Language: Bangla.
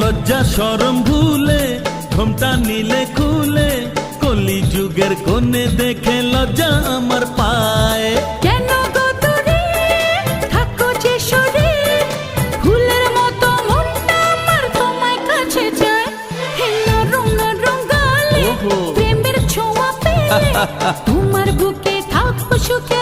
লজ্জা শরম ভুলে ঘোমটা নিলে খুলে কলি যুগের কোণে দেখে লজ্জা আমার পায়। কেন গো দূরে থাকো যে সরে, ফুলের মতো মনটা আমার তোমায় কাছে যায়। হে নরম নরম গালে ওহো। প্রেমের ছোঁয়া পেলে তোমার বুকে থাকবো সুখে।